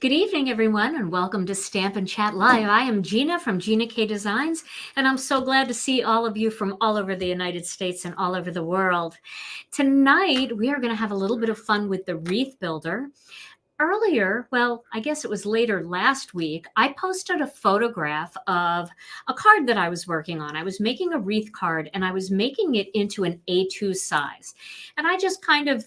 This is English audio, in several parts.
Good evening, everyone, and welcome to Stamp and Chat Live. I am Gina from Gina K Designs, and I'm so glad to see all of you from all over the United States and all over the world. Tonight, we are going to have a little bit of fun with the Wreath Builder. Earlier, well, I guess it was later last week, I posted a photograph of a card that I was working on. I was making a wreath card, and I was making it into an A2 size. And I just kind of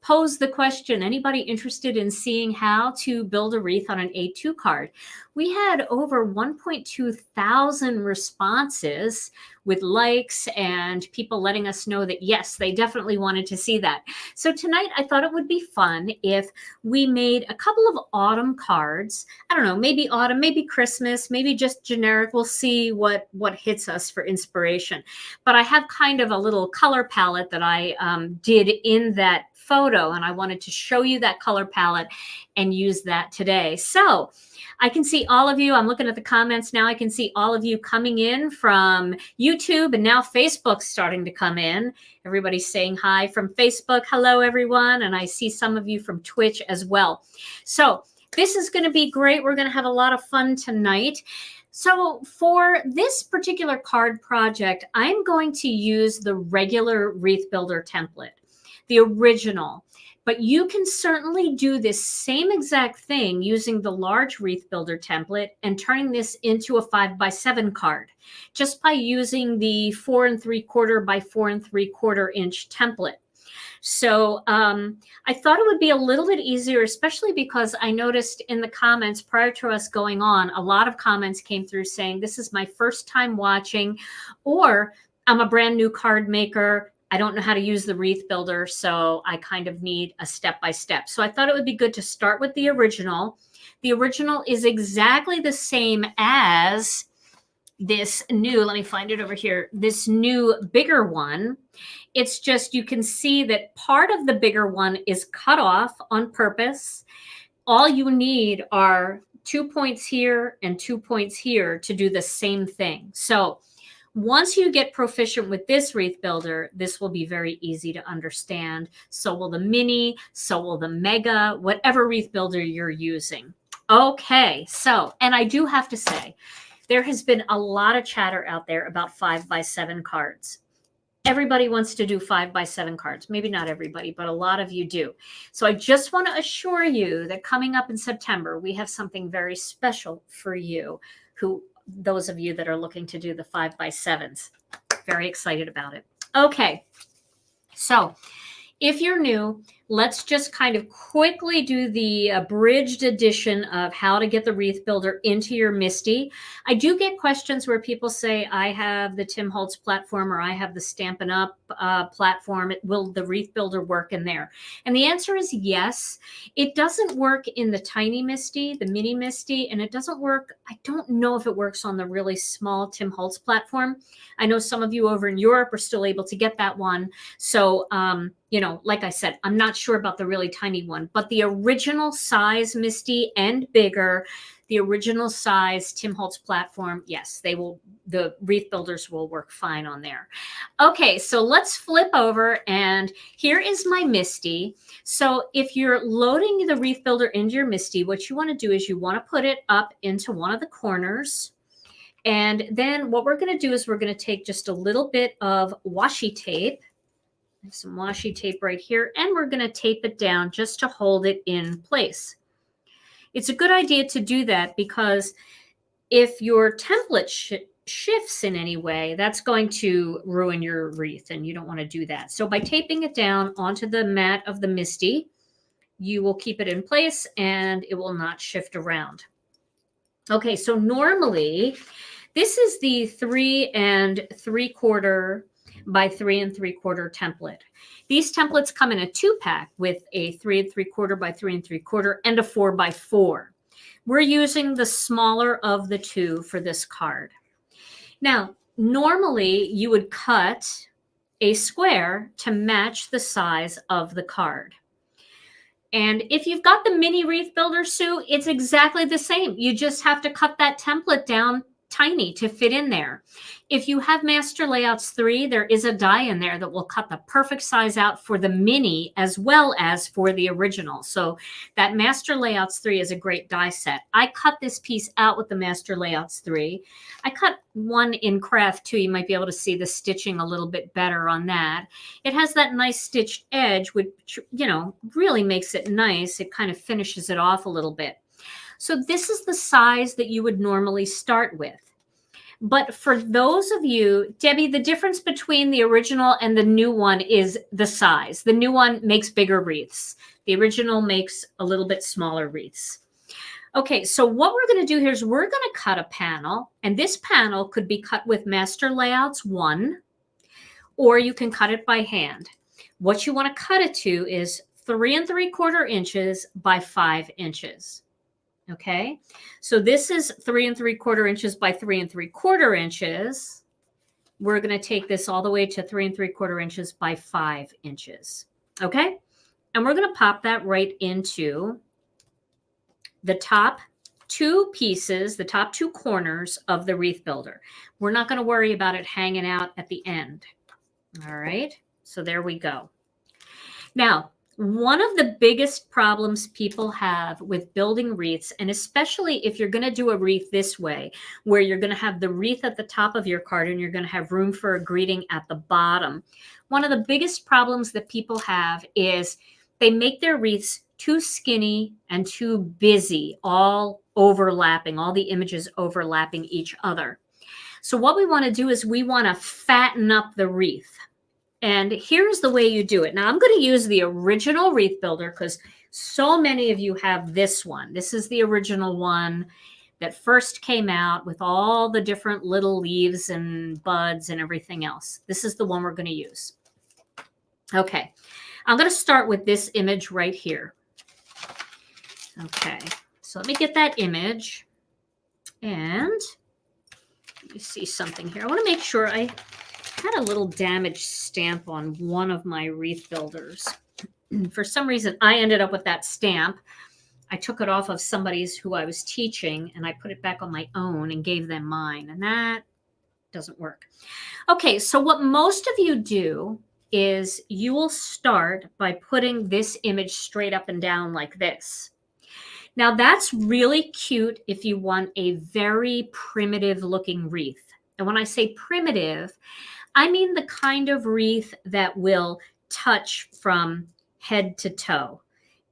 pose the question, anybody interested in seeing how to build a wreath on an A2 card? We had over 1.2 thousand responses with likes and people letting us know that, yes, they definitely wanted to see that. So tonight I thought it would be fun if we made a couple of autumn cards. I don't know, maybe autumn, maybe Christmas, maybe just generic. We'll see what hits us for inspiration. But I have kind of a little color palette that I did in that photo, and I wanted to show you that color palette and use that today. So I can see all of you. I'm looking at the comments now. I can see all of you coming in from YouTube, and now Facebook's starting to come in. Everybody's saying hi from Facebook. Hello, everyone. And I see some of you from Twitch as well. So this is going to be great. We're going to have a lot of fun tonight. So for this particular card project, I'm going to use the regular Wreath Builder template, the original. But you can certainly do this same exact thing using the large Wreath Builder template and turning this into a 5x7 card just by using the 4 3/4 by 4 3/4 inch template. So I thought it would be a little bit easier, especially because I noticed in the comments prior to us going on, a lot of comments came through saying, this is my first time watching, or I'm a brand new card maker. I don't know how to use the Wreath Builder, so I kind of need a step-by-step. So I thought it would be good to start with the original. The original is exactly the same as this new, let me find it over here, this new bigger one. It's just you can see that part of the bigger one is cut off on purpose. All you need are 2 points here and 2 points here to do the same thing. So once you get proficient with this Wreath Builder, this will be very easy to understand. So will the mini, so will the mega, whatever Wreath Builder you're using. Okay, so, and I do have to say, there has been a lot of chatter out there about 5x7 cards. Everybody wants to do 5x7 cards. Maybe not everybody, but a lot of you do. So I just want to assure you that coming up in September, we have something very special for you, those of you that are looking to do the 5x7s. Very excited about it. Okay, so if you're new, let's just kind of quickly do the abridged edition of how to get the Wreath Builder into your MISTI. I do get questions where people say, I have the Tim Holtz platform or I have the Stampin' Up platform. Will the Wreath Builder work in there? And the answer is yes. It doesn't work in the tiny MISTI, the mini MISTI, and it doesn't work, I don't know if it works on the really small Tim Holtz platform. I know some of you over in Europe are still able to get that one. So, you know, like I said, I'm not sure about the really tiny one, but the original size MISTI and bigger, the original size Tim Holtz platform, yes, they will, the Wreath Builders will work fine on there. Okay, so let's flip over, and here is my MISTI. So if you're loading the Wreath Builder into your MISTI, what you want to do is you want to put it up into one of the corners. And then what we're going to do is we're going to take just a little bit of washi tape, some washi tape right here, and we're going to tape it down just to hold it in place. It's a good idea to do that because if your template shifts in any way, that's going to ruin your wreath, and you don't want to do that. So by taping it down onto the mat of the MISTI, you will keep it in place and it will not shift around. Okay, so normally this is the 3 3/4 by 3 3/4 template. These templates come in a 2-pack with a 3 3/4 by 3 3/4 and a 4x4. We're using the smaller of the two for this card. Now, normally you would cut a square to match the size of the card. And if you've got the mini Wreath Builder, Sue, it's exactly the same. You just have to cut that template down tiny to fit in there. If you have Master Layouts 3, there is a die in there that will cut the perfect size out for the mini as well as for the original. So that Master Layouts 3 is a great die set. I cut this piece out with the Master Layouts 3. I cut one in Craft 2. You might be able to see the stitching a little bit better on that. It has that nice stitched edge, which, you know, really makes it nice. It kind of finishes it off a little bit. So this is the size that you would normally start with. But for those of you, Debbie, the difference between the original and the new one is the size. The new one makes bigger wreaths. The original makes a little bit smaller wreaths. Okay, so what we're going to do here is we're going to cut a panel, and this panel could be cut with Master Layouts 1, or you can cut it by hand. What you want to cut it to is 3 3/4 inches by 5 inches. Okay, so this is 3 3/4 inches by 3 3/4 inches. We're going to take this all the way to 3 3/4 inches by 5 inches. Okay, and we're going to pop that right into the top 2 pieces, the top 2 corners of the Wreath Builder. We're not going to worry about it hanging out at the end. All right, so there we go. Now, one of the biggest problems people have with building wreaths, and especially if you're going to do a wreath this way, where you're going to have the wreath at the top of your card and you're going to have room for a greeting at the bottom. One of the biggest problems that people have is they make their wreaths too skinny and too busy, all overlapping, all the images overlapping each other. So what we want to do is we want to fatten up the wreath. And here's the way you do it. Now, I'm going to use the original Wreath Builder because so many of you have this one. This is the original one that first came out with all the different little leaves and buds and everything else. This is the one we're going to use. Okay, I'm going to start with this image right here. Okay, so let me get that image. And let me see something here. I want to make sure I had a little damaged stamp on one of my Wreath Builders. For some reason, I ended up with that stamp. I took it off of somebody's who I was teaching, and I put it back on my own and gave them mine, and that doesn't work. Okay, so what most of you do is you will start by putting this image straight up and down like this. Now, that's really cute if you want a very primitive looking wreath. And when I say primitive, I mean the kind of wreath that will touch from head to toe,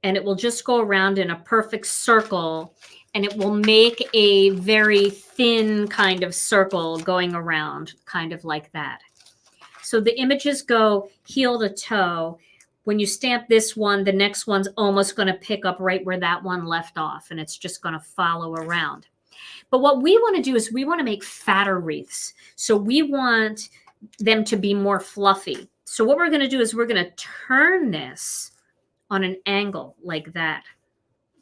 and it will just go around in a perfect circle, and it will make a very thin kind of circle going around, kind of like that. So the images go heel to toe. When you stamp this one, the next one's almost going to pick up right where that one left off, and it's just going to follow around. But what we want to do is we want to make fatter wreaths. So we want them to be more fluffy. So what we're going to do is we're going to turn this on an angle like that.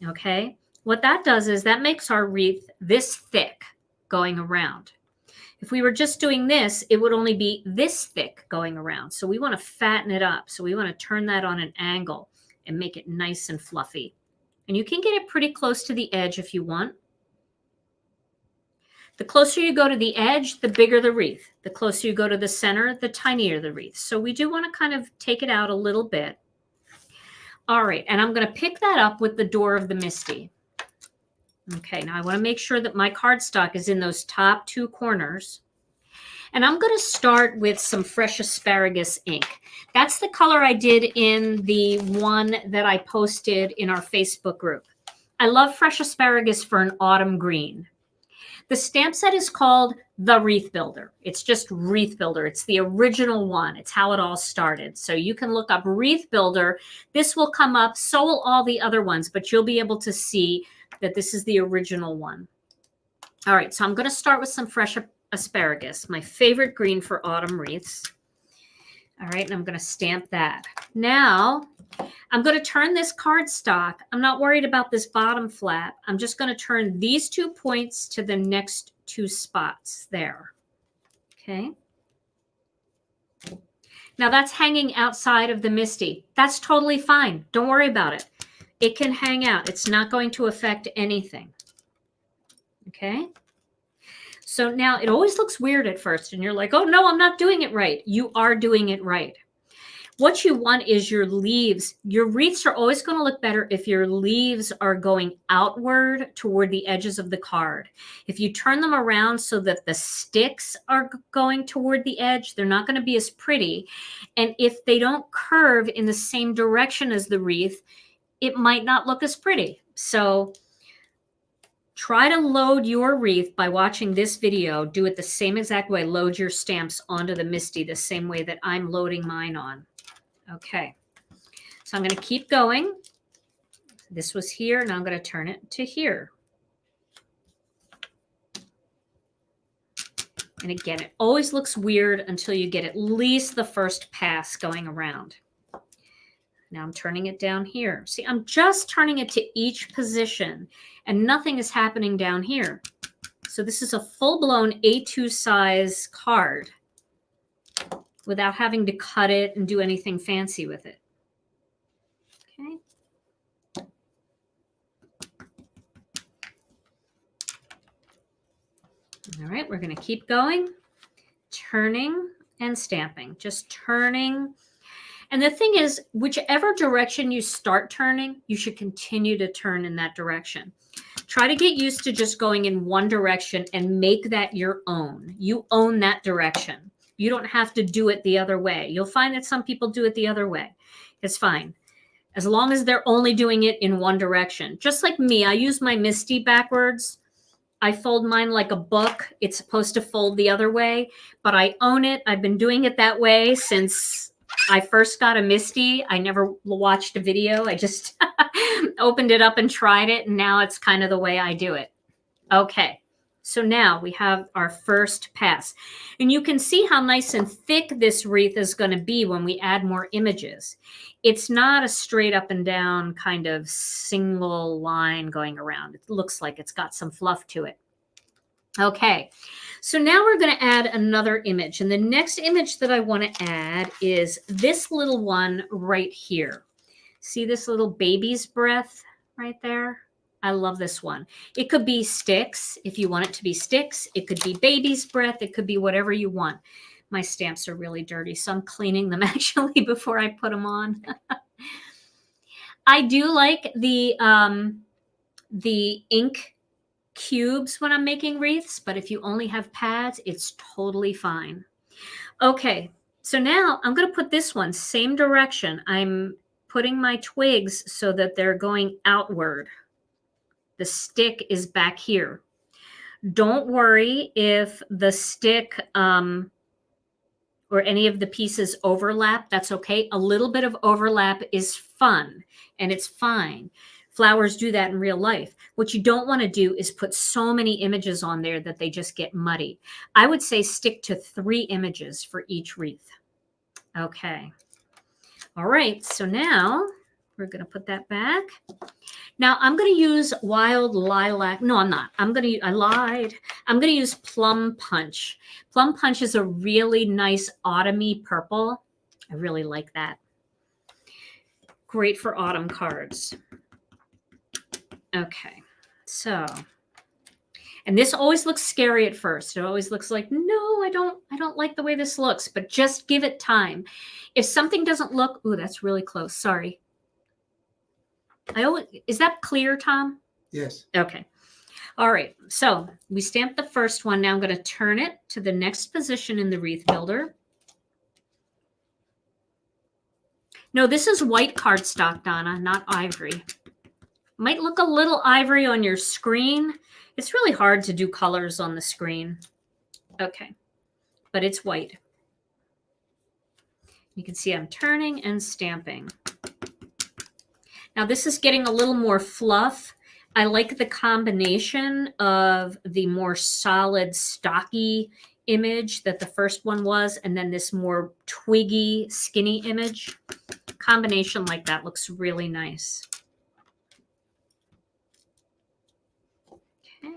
Okay? What that does is that makes our wreath this thick going around. If we were just doing this, it would only be this thick going around. So we want to fatten it up. So we want to turn that on an angle and make it nice and fluffy. And you can get it pretty close to the edge if you want. The closer you go to the edge, the bigger the wreath. The closer you go to the center, the tinier the wreath. So we do want to kind of take it out a little bit. All right, and I'm going to pick that up with the Door of the Misty. Okay, now I want to make sure that my cardstock is in those top 2 corners. And I'm going to start with some fresh asparagus ink. That's the color I did in the one that I posted in our Facebook group. I love fresh asparagus for an autumn green. The stamp set is called the Wreath Builder. It's just Wreath Builder. It's the original one. It's how it all started. So you can look up Wreath Builder. This will come up. So will all the other ones, but you'll be able to see that this is the original one. All right, so I'm going to start with some fresh asparagus, my favorite green for autumn wreaths. All right, and I'm going to stamp that. Now, I'm going to turn this cardstock. I'm not worried about this bottom flap. I'm just going to turn these 2 points to the next 2 spots there. Okay. Now that's hanging outside of the Misty. That's totally fine. Don't worry about it. It can hang out. It's not going to affect anything. Okay. So now it always looks weird at first and you're like, oh no, I'm not doing it right. You are doing it right. What you want is your leaves. Your wreaths are always going to look better if your leaves are going outward toward the edges of the card. If you turn them around so that the sticks are going toward the edge, they're not going to be as pretty. And if they don't curve in the same direction as the wreath, it might not look as pretty. So try to load your wreath by watching this video. Do it the same exact way. Load your stamps onto the MISTI the same way that I'm loading mine on. Okay, so I'm going to keep going. This was here, and I'm going to turn it to here. And again, it always looks weird until you get at least the first pass going around. Now I'm turning it down here. See, I'm just turning it to each position, and nothing is happening down here. So this is a full-blown A2 size card without having to cut it and do anything fancy with it. Okay. All right, we're going to keep going, turning and stamping, just turning. And the thing is, whichever direction you start turning, you should continue to turn in that direction. Try to get used to just going in one direction and make that your own. You own that direction. You don't have to do it the other way. You'll find that some people do it the other way. It's fine. As long as they're only doing it in one direction. Just like me, I use my MISTI backwards. I fold mine like a book. It's supposed to fold the other way, but I own it. I've been doing it that way since I first got a MISTI. I never watched a video. I just opened it up and tried it, and now it's kind of the way I do it. Okay. So now we have our first pass. And you can see how nice and thick this wreath is going to be when we add more images. It's not a straight up and down kind of single line going around. It looks like it's got some fluff to it. Okay, so now we're going to add another image. And the next image that I want to add is this little one right here. See this little baby's breath right there? I love this one. It could be sticks if you want it to be sticks. It could be baby's breath. It could be whatever you want. My stamps are really dirty, so I'm cleaning them actually before I put them on. I do like the ink cubes when I'm making wreaths, but if you only have pads, it's totally fine. Okay, so now I'm going to put this one same direction. I'm putting my twigs so that they're going outward. The stick is back here. Don't worry if the stick or any of the pieces overlap. That's okay. A little bit of overlap is fun and it's fine. Flowers do that in real life. What you don't want to do is put so many images on there that they just get muddy. I would say stick to 3 images for each wreath. Okay. All right. So now we're going to put that back. Now I'm going to use wild lilac. No, I'm not. I lied. I'm going to use Plum Punch. Plum Punch is a really nice autumny purple. I really like that. Great for autumn cards. Okay, so, and this always looks scary at first. It always looks like, no, I don't like the way this looks, but just give it time. If something doesn't look, ooh, that's really close. Sorry. Is that clear, Tom? Yes. Okay. All right. So we stamped the first one. Now I'm going to turn it to the next position in the Wreath Builder. No, this is white cardstock, Donna, not ivory. Might look a little ivory on your screen. It's really hard to do colors on the screen. Okay. But it's white. You can see I'm turning and stamping. Now this is getting a little more fluff. I like the combination of the more solid, stocky image that the first one was, and then this more twiggy, skinny image. Combination like that looks really nice. Okay.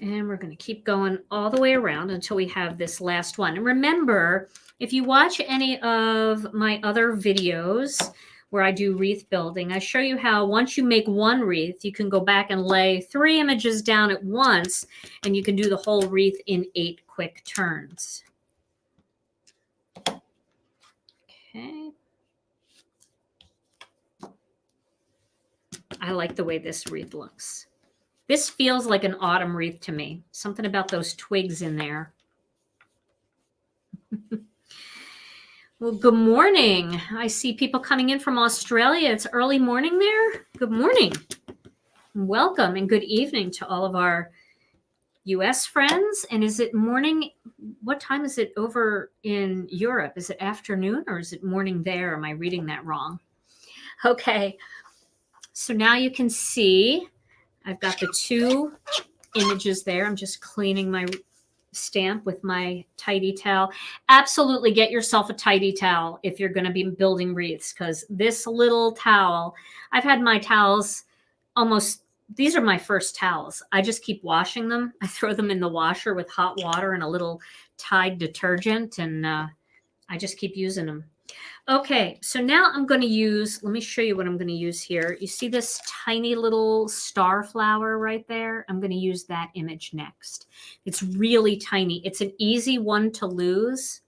And we're going to keep going all the way around until we have this last one. And remember, if you watch any of my other videos, where I do wreath building. I show you how once you make one wreath, you can go back and lay 3 images down at once, and you can do the whole wreath in 8 quick turns. Okay. I like the way this wreath looks. This feels like an autumn wreath to me. Something about those twigs in there. Well, good morning. I see people coming in from Australia. It's early morning there. Good morning. Welcome and good evening to all of our US friends. And is it morning? What time is it over in Europe? Is it afternoon or is it morning there? Am I reading that wrong? Okay. So now you can see I've got the 2 images there. I'm just cleaning my stamp with my tidy towel. Absolutely get yourself a tidy towel if you're going to be building wreaths, because this little towel, I've had my towels almost, these are my first towels. I just keep washing them. I throw them in the washer with hot water and a little Tide detergent, and I just keep using them. Okay, so now I'm going to use, let me show you what I'm going to use here. You see this tiny little star flower right there? I'm going to use that image next. It's really tiny. It's an easy one to lose.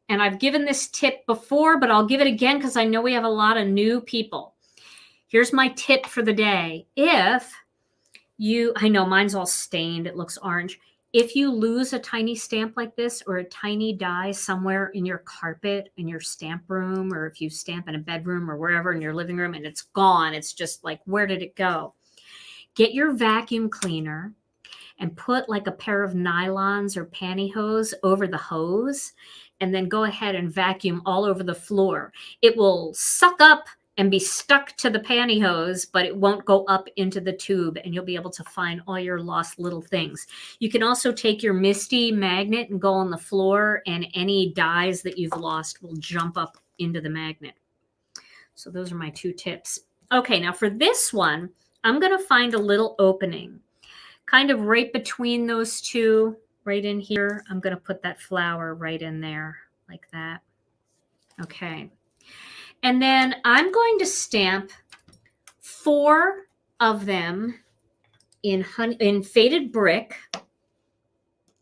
And I've given this tip before, but I'll give it again because I know we have a lot of new people. Here's my tip for the day. If you, I know mine's all stained, it looks orange. If you lose a tiny stamp like this or a tiny die somewhere in your carpet, in your stamp room, or if you stamp in a bedroom or wherever in your living room and it's gone, it's just like, where did it go? Get your vacuum cleaner and put like a pair of nylons or pantyhose over the hose, and then go ahead and vacuum all over the floor. It will suck up and be stuck to the pantyhose, but it won't go up into the tube, and you'll be able to find all your lost little things. You can also take your Misty magnet and go on the floor, and any dies that you've lost will jump up into the magnet. So those are my 2 tips. Okay, now for this one, I'm going to find a little opening, kind of right between those 2, right in here. I'm going to put that flower right in there like that. Okay. And then I'm going to stamp 4 of them in faded brick.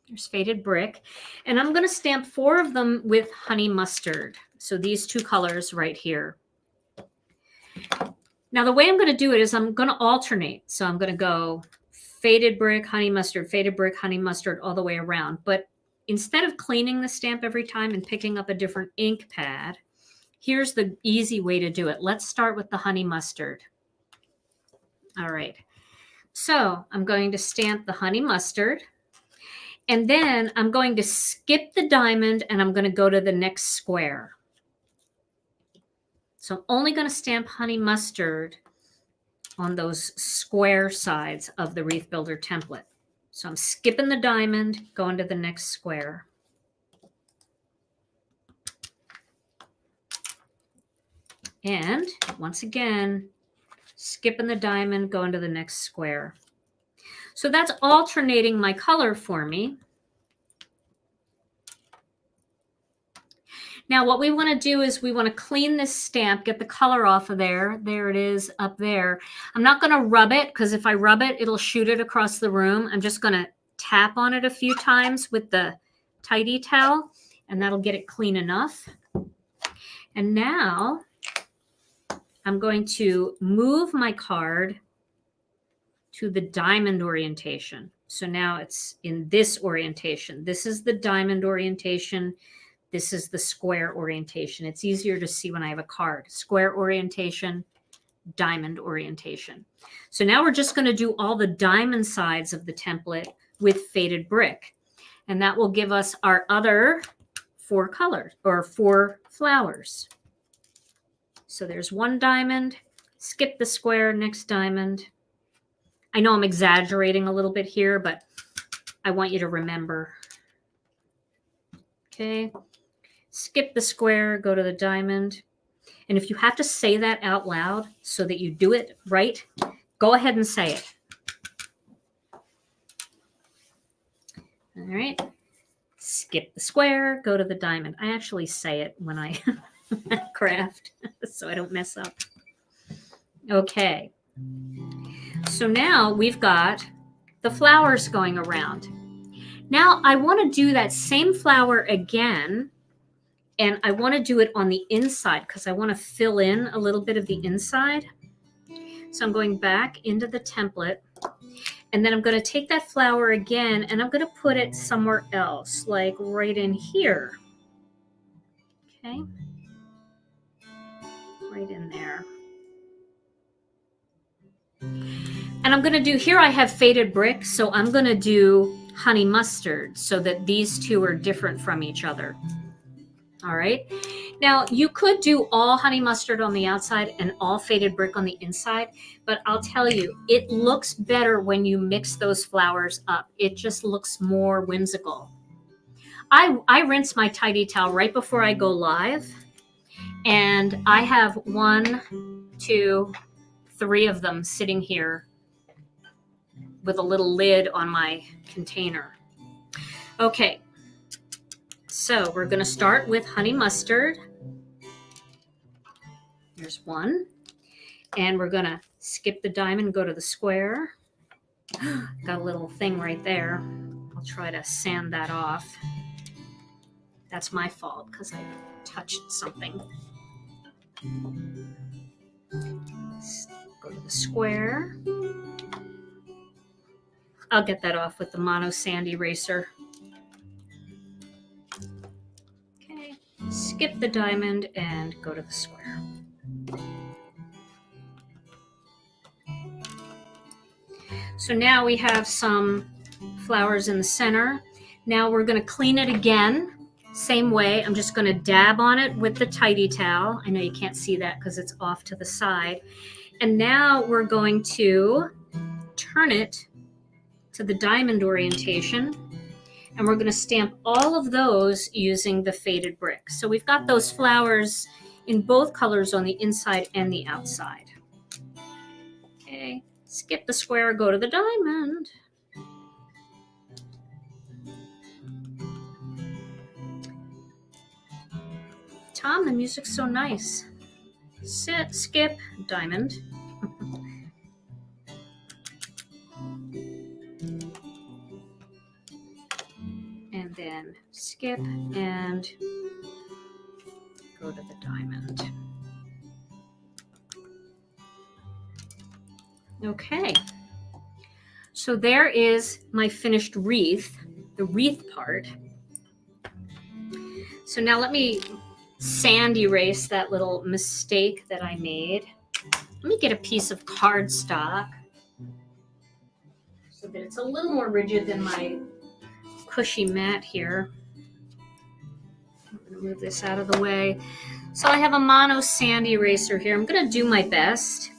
There's faded brick. And I'm going to stamp 4 of them with honey mustard. So these 2 colors right here. Now the way I'm going to do it is I'm going to alternate. So I'm going to go faded brick, honey mustard all the way around. But instead of cleaning the stamp every time and picking up a different ink pad, here's the easy way to do it. Let's start with the honey mustard. All right. So I'm going to stamp the honey mustard, and then I'm going to skip the diamond and I'm going to go to the next square. So I'm only going to stamp honey mustard on those square sides of the Wreath Builder template. So I'm skipping the diamond, going to the next square. And once again, skipping the diamond, going to the next square. So that's alternating my color for me. Now what we want to do is we want to clean this stamp, get the color off of there. There it is up there. I'm not going to rub it, because if I rub it, it'll shoot it across the room. I'm just going to tap on it a few times with the tidy towel, and that'll get it clean enough. And now I'm going to move my card to the diamond orientation. So now it's in this orientation. This is the diamond orientation. This is the square orientation. It's easier to see when I have a card. Square orientation, diamond orientation. So now we're just going to do all the diamond sides of the template with faded brick. And that will give us our other 4 colors, or 4 flowers. So there's 1 diamond, skip the square, next diamond. I know I'm exaggerating a little bit here, but I want you to remember. Okay, skip the square, go to the diamond. And if you have to say that out loud so that you do it right, go ahead and say it. All right, skip the square, go to the diamond. I actually say it when I craft so I don't mess up. Okay. So now we've got the flowers going around. Now I want to do that same flower again, and I want to do it on the inside because I want to fill in a little bit of the inside. So I'm going back into the template, and then I'm going to take that flower again and I'm going to put it somewhere else, like right in here. Okay. Right in there. And I'm going to do, here I have faded brick, so I'm going to do honey mustard so that these two are different from each other. All right. Now you could do all honey mustard on the outside and all faded brick on the inside, but I'll tell you, it looks better when you mix those flowers up. It just looks more whimsical. I rinse my tidy towel right before I go live, and I have 1, 2, 3 of them sitting here with a little lid on my container. Okay, so we're going to start with honey mustard. Here's one. And we're going to skip the diamond, go to the square. Got a little thing right there. I'll try to sand that off. That's my fault because I touched something. Let's go to the square. I'll get that off with the mono sand eraser. Okay, skip the diamond and go to the square. So now we have some flowers in the center. Now we're going to clean it again. Same way, I'm just going to dab on it with the tidy towel. I know you can't see that because it's off to the side. And now we're going to turn it to the diamond orientation. And we're going to stamp all of those using the faded brick. So we've got those flowers in both colors on the inside and the outside. Okay, skip the square, go to the diamond. Tom, the music's so nice. Sit, skip, diamond. And then skip and go to the diamond. Okay. So there is my finished wreath, the wreath part. So now let me sand erase that little mistake that I made. Let me get a piece of cardstock so that it's a little more rigid than my cushy mat here. I'm going to move this out of the way. So I have a mono sand eraser here. I'm going to do my best.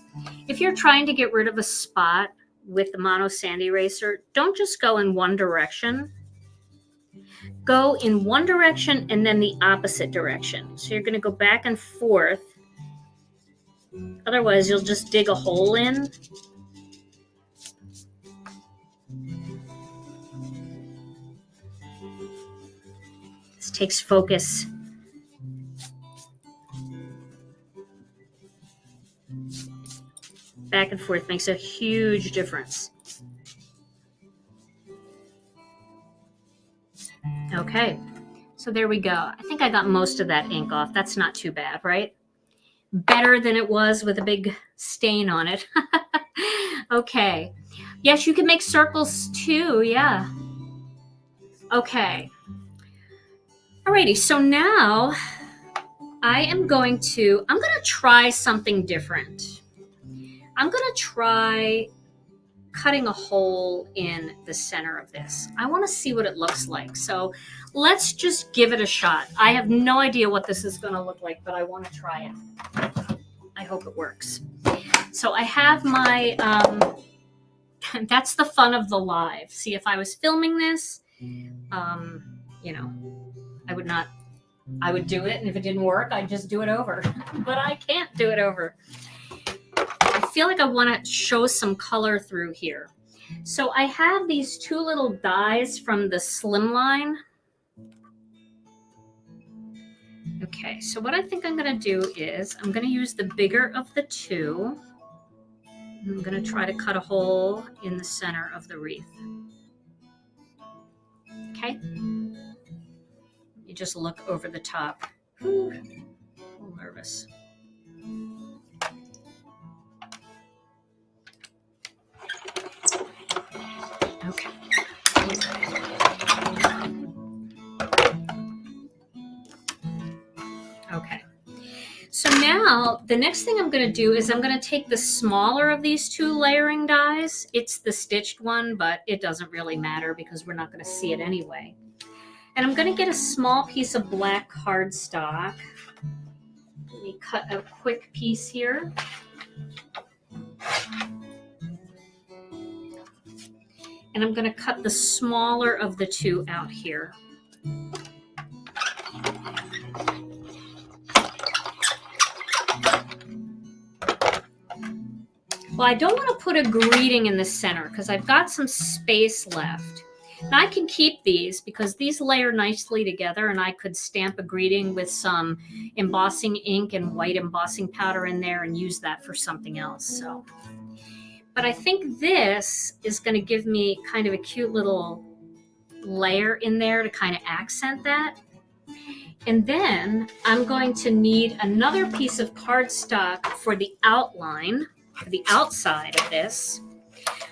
If you're trying to get rid of a spot with the mono sand eraser, don't just go in one direction. Go in one direction and then the opposite direction. So you're going to go back and forth. Otherwise, you'll just dig a hole in. This takes focus. Back and forth makes a huge difference. Okay, so there we go. I think I got most of that ink off. That's not too bad, right? Better than it was with a big stain on it. Okay. Yes, you can make circles too, yeah. Okay. Alrighty, so now I'm going to try something different. I'm going to try cutting a hole in the center of this. I want to see what it looks like. So let's just give it a shot. I have no idea what this is going to look like, but I want to try it. I hope it works. So I have my, that's the fun of the live. See, if I was filming this, you know, I would do it. And if it didn't work, I'd just do it over. But I can't do it over. I feel like I want to show some color through here. So I have these two little dies from the Slimline. Okay, so what I think I'm going to do is I'm going to use the bigger of the two. I'm going to try to cut a hole in the center of the wreath. Okay. You just look over the top. Whew, a little nervous. Okay. Okay. So now the next thing I'm going to do is I'm going to take the smaller of these two layering dies. It's the stitched one, but it doesn't really matter because we're not going to see it anyway. And I'm going to get a small piece of black cardstock. Let me cut a quick piece here. And I'm going to cut the smaller of the two out here. Well, I don't want to put a greeting in the center because I've got some space left. Now I can keep these because these layer nicely together, and I could stamp a greeting with some embossing ink and white embossing powder in there and use that for something else. So, but I think this is going to give me kind of a cute little layer in there to kind of accent that. And then I'm going to need another piece of cardstock for the outline, for the outside of this.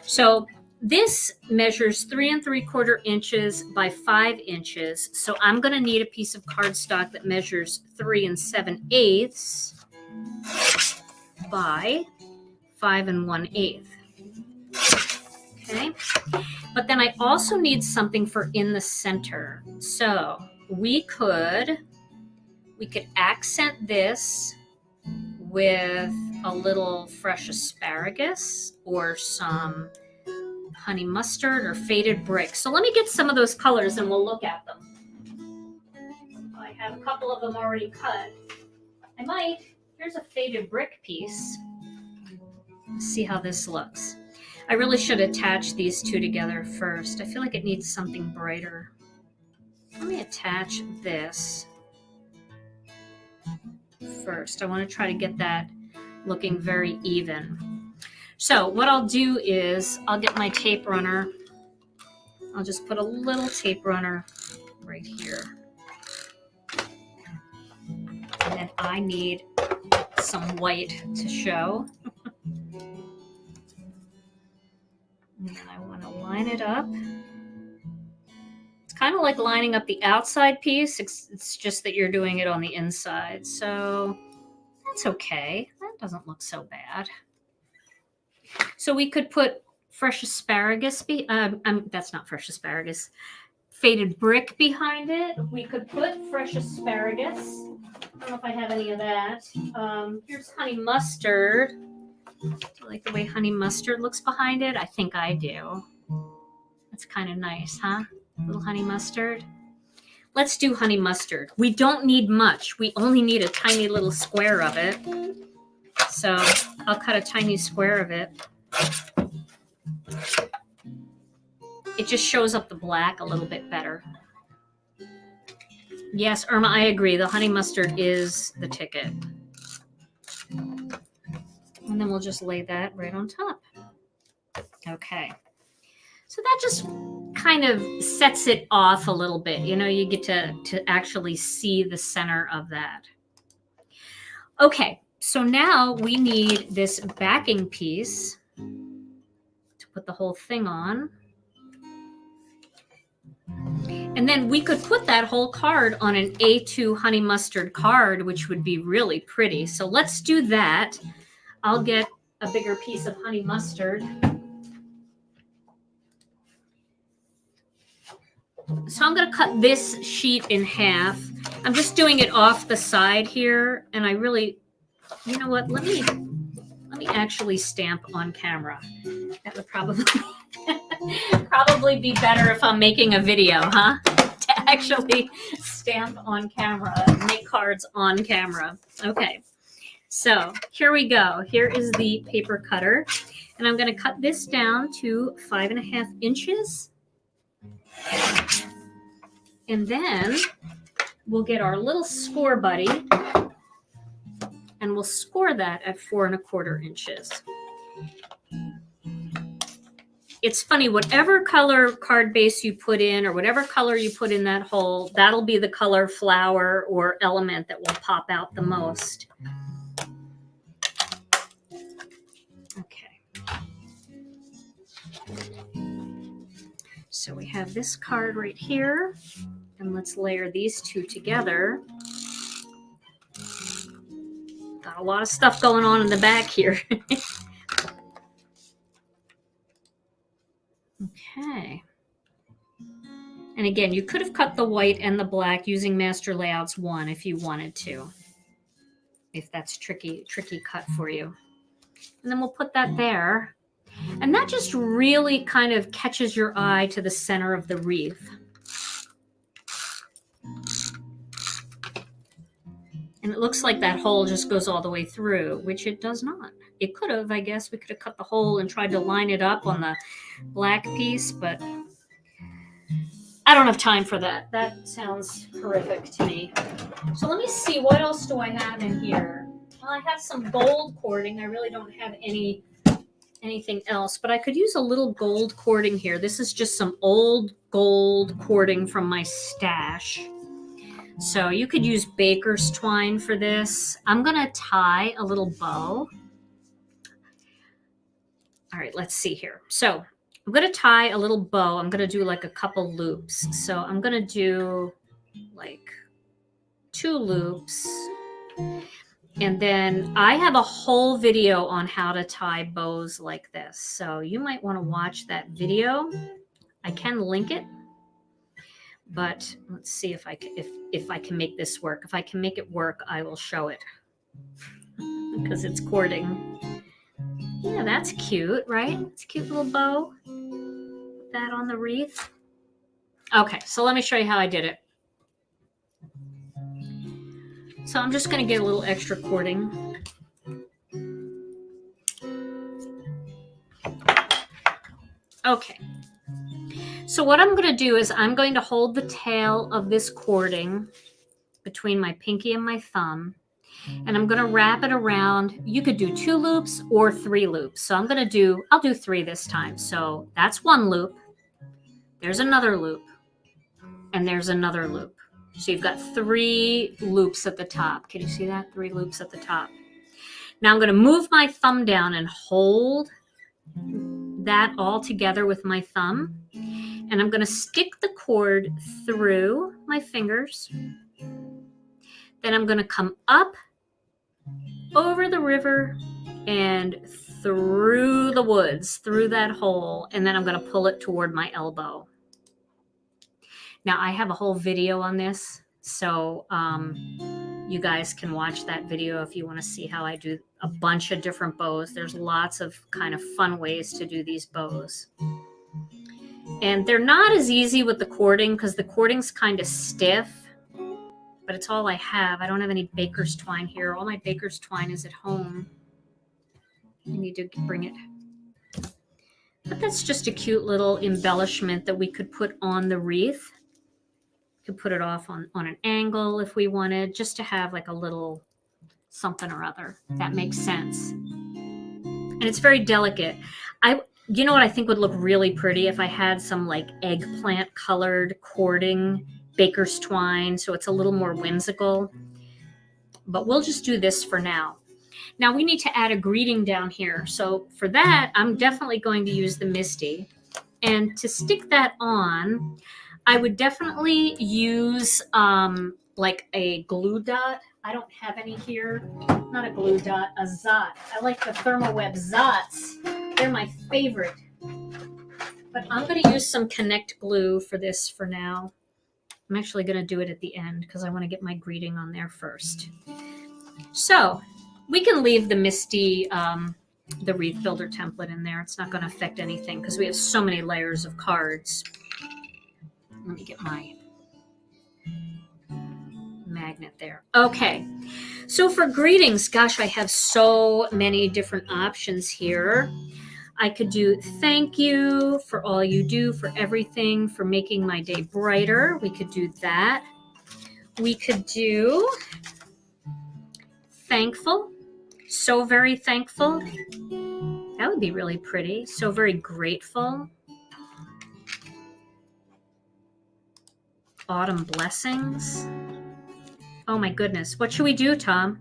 So this measures 3 3/4 inches by 5 inches. So I'm going to need a piece of cardstock that measures 3 7/8 by 5 1/8. Okay. But then I also need something for in the center. So we could accent this with a little fresh asparagus or some honey mustard or faded brick. So let me get some of those colors and we'll look at them. I have a couple of them already cut. Here's a faded brick piece. Let's see how this looks. I really should attach these two together first. I feel like it needs something brighter. Let me attach this first. I want to try to get that looking very even. So what I'll do is I'll get my tape runner. I'll just put a little tape runner right here. And then I need some white to show. And then I want to line it up. It's kind of like lining up the outside piece. It's just that you're doing it on the inside. So that's okay. That doesn't look so bad. So we could put fresh asparagus. That's not fresh asparagus. Faded brick behind it. We could put fresh asparagus. I don't know if I have any of that. Here's honey mustard. Do you like the way honey mustard looks behind it? I think I do. That's kind of nice, huh? A little honey mustard. Let's do honey mustard. We don't need much. We only need a tiny little square of it. So I'll cut a tiny square of it. It just shows up the black a little bit better. Yes, Irma, I agree. The honey mustard is the ticket. And then we'll just lay that right on top. Okay. So that just kind of sets it off a little bit. You know, you get to actually see the center of that. Okay, so now we need this backing piece to put the whole thing on. And then we could put that whole card on an A2 honey mustard card, which would be really pretty. So let's do that. I'll get a bigger piece of honey mustard. So I'm going to cut this sheet in half. I'm just doing it off the side here. And I really, you know what, let me actually stamp on camera. That would probably be better if I'm making a video, huh? To actually stamp on camera, make cards on camera. Okay. So here we go. Here is the paper cutter. And I'm going to cut this down to 5.5 inches. And then we'll get our little score buddy and we'll score that at 4 1/4 inches. It's funny, whatever color card base you put in or whatever color you put in that hole, that'll be the color flower or element that will pop out the most. Okay. So we have this card right here, and let's layer these two together. Got a lot of stuff going on in the back here. Okay. And again, you could have cut the white and the black using Master Layouts 1 if you wanted to, if that's tricky cut for you. And then we'll put that there. And that just really kind of catches your eye to the center of the wreath. And it looks like that hole just goes all the way through, which it does not. It could have, I guess. We could have cut the hole and tried to line it up on the black piece, but I don't have time for that. That sounds horrific to me. So let me see, what else do I have in here? Well, I have some gold cording. I really don't have anything else, but I could use a little gold cording here. This is just some old gold cording from my stash. So you could use baker's twine for this. I'm going to tie a little bow. All right, let's see here. So I'm going to tie a little bow. I'm going to do like a couple loops. So I'm going to do like 2 loops. And then I have a whole video on how to tie bows like this. So you might want to watch that video. I can link it. But let's see if I can make this work. If I can make it work, I will show it. Because it's cording. Yeah, that's cute, right? It's a cute little bow. Put that on the wreath. Okay, so let me show you how I did it. So I'm just going to get a little extra cording. Okay. So what I'm going to do is I'm going to hold the tail of this cording between my pinky and my thumb, and I'm going to wrap it around. You could do 2 loops or 3 loops. So I'll do 3 this time. So that's 1 loop. There's another loop, and there's another loop. So you've got 3 loops at the top. Can you see that? 3 loops at the top. Now I'm going to move my thumb down and hold that all together with my thumb. And I'm going to stick the cord through my fingers. Then I'm going to come up over the river and through the woods, through that hole. And then I'm going to pull it toward my elbow. Now, I have a whole video on this. So you guys can watch that video if you want to see how I do a bunch of different bows. There's lots of kind of fun ways to do these bows. And they're not as easy with the cording because the cording's kind of stiff, but it's all I have. I don't have any baker's twine here. All my baker's twine is at home. I need to bring it. But that's just a cute little embellishment that we could put on the wreath. Could put it off on an angle if we wanted, just to have like a little something or other. That makes sense. And it's very delicate. You know what I think would look really pretty if I had some like eggplant colored cording, baker's twine, so it's a little more whimsical. But we'll just do this for now. Now we need to add a greeting down here. So for that, I'm definitely going to use the Misty. And to stick that on, I would definitely use like a glue dot. I don't have any here. Not a glue dot, a Zot. I like the Thermoweb Zots. They're my favorite. But I'm going to use some Connect glue for this for now. I'm actually going to do it at the end because I want to get my greeting on there first. So we can leave the Misty, the Wreath Builder template in there. It's not going to affect anything because we have so many layers of cards. Let me get my magnet there. Okay. So for greetings, gosh, I have so many different options here. I could do thank you for all you do, for everything, for making my day brighter. We could do that. We could do thankful, so very thankful. That would be really pretty. So very grateful. Autumn blessings. Oh my goodness. What should we do, Tom?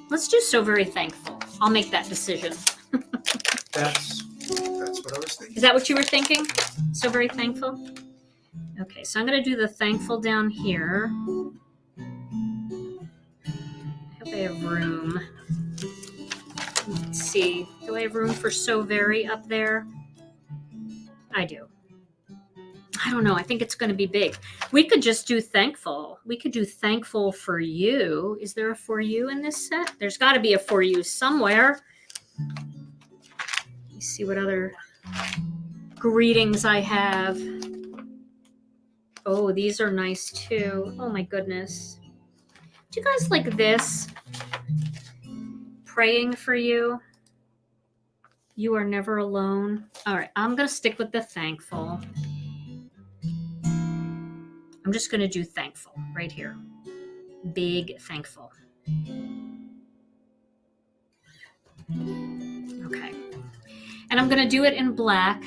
Let's do so very thankful. I'll make that decision. That's what I was thinking. Is that what you were thinking? So very thankful? Okay, so I'm going to do the thankful down here. I hope I have room. Let's see. Do I have room for so very up there? I do. I don't know. I think it's going to be big. We could just do thankful. We could do thankful for you. Is there a for you in this set? There's got to be a for you somewhere. Let me see what other greetings I have. Oh, these are nice too. Oh my goodness. Do you guys like this? Praying for you. You are never alone. All right, I'm going to stick with the thankful. I'm just going to do thankful right here. Big thankful. Okay. And I'm going to do it in black.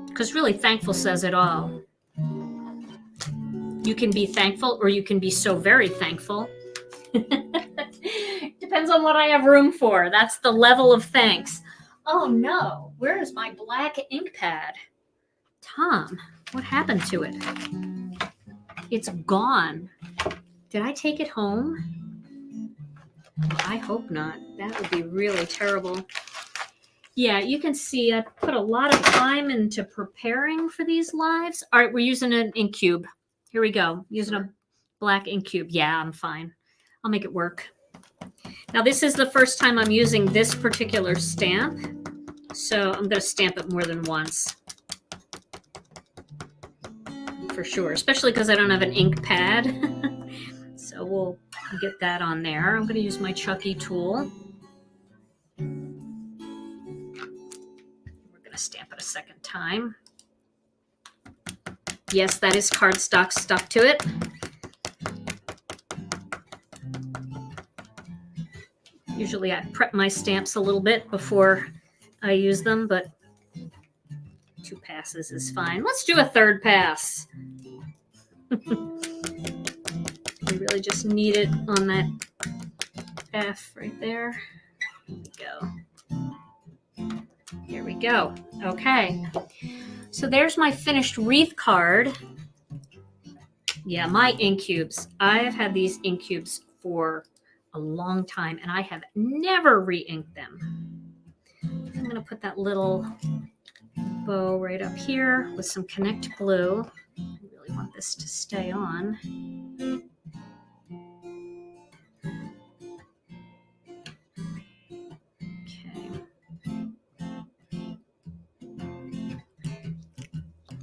Because really, thankful says it all. You can be thankful or you can be so very thankful. Depends on what I have room for. That's the level of thanks. Oh no, where is my black ink pad? Tom, what happened to it? It's gone. Did I take it home? Well, I hope not. That would be really terrible. Yeah, you can see I put a lot of time into preparing for these lives. All right, we're using an ink cube. Here we go. Using a black ink cube. Yeah, I'm fine. I'll make it work. Now, this is the first time I'm using this particular stamp, so I'm going to stamp it more than once. For sure, especially because I don't have an ink pad. So we'll get that on there. I'm going to use my Chucky tool. Stamp it a second time. Yes, that is cardstock stuck to it. Usually I prep my stamps a little bit before I use them, but 2 passes is fine. Let's do a 3rd pass. We really just need it on that F right there. There we go. Here we go. Okay. So there's my finished wreath card. Yeah, my ink cubes. I have had these ink cubes for a long time, and I have never re-inked them. I'm going to put that little bow right up here with some Connect glue. I really want this to stay on.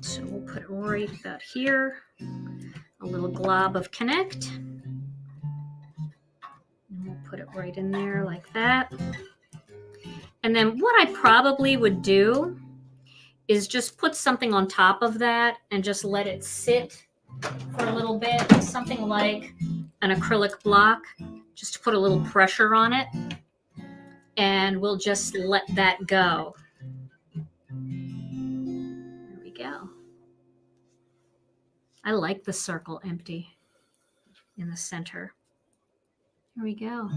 So we'll put it right about here, a little glob of Connect. And we'll put it right in there like that. And then what I probably would do is just put something on top of that and just let it sit for a little bit, something like an acrylic block, just to put a little pressure on it. And we'll just let that go. There we go. I like the circle empty in the center. Here we go.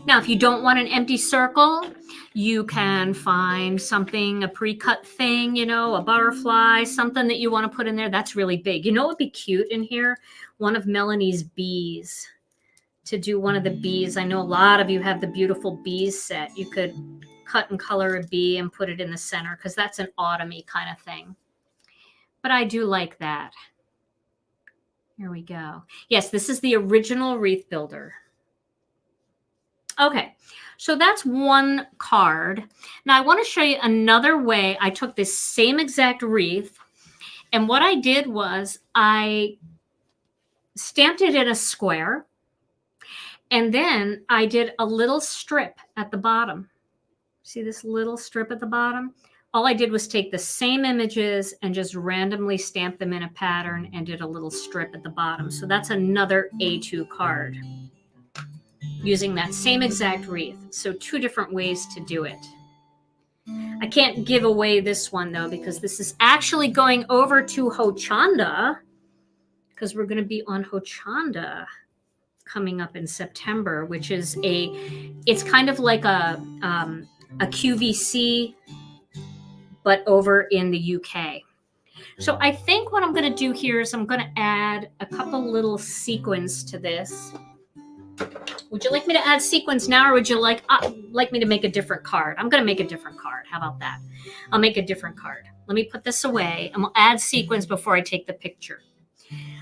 Now, if you don't want an empty circle, you can find something, a pre-cut thing, you know, a butterfly, something that you want to put in there. That's really big. You know what would be cute in here? One of Melanie's bees. To do one of the bees. I know a lot of you have the beautiful bees set. You could cut and color a bee and put it in the center because that's an autumny kind of thing. But I do like that. Here we go. Yes, this is the original Wreath Builder. Okay, so that's one card. Now I want to show you another way I took this same exact wreath, and what I did was I stamped it in a square, and then I did a little strip at the bottom. See this little strip at the bottom? all I did was take the same images and just randomly stamp them in a pattern and did a little strip at the bottom. So that's another A2 card using that same exact wreath. So 2 different ways to do it. I can't give away this one though, because this is actually going over to Hochanda, because we're going to be on Hochanda coming up in September, which is it's kind of like a QVC, but over in the UK. So I think what I'm going to do here is I'm going to add a couple little sequins to this. Would you like me to add sequins now, or would you like me to make a different card? I'm going to make a different card. How about that? I'll make a different card. Let me put this away, and we'll add sequins before I take the picture.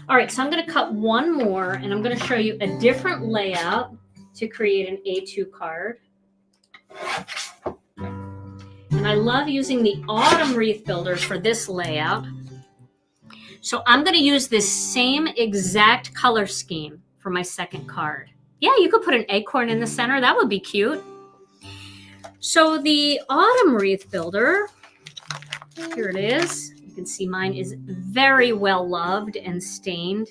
All right, so I'm going to cut one more, and I'm going to show you a different layout to create an A2 card. And I love using the Autumn Wreath Builder for this layout. So I'm going to use this same exact color scheme for my second card. Yeah, you could put an acorn in the center. That would be cute. So the Autumn Wreath Builder, here it is. You can see mine is very well loved and stained.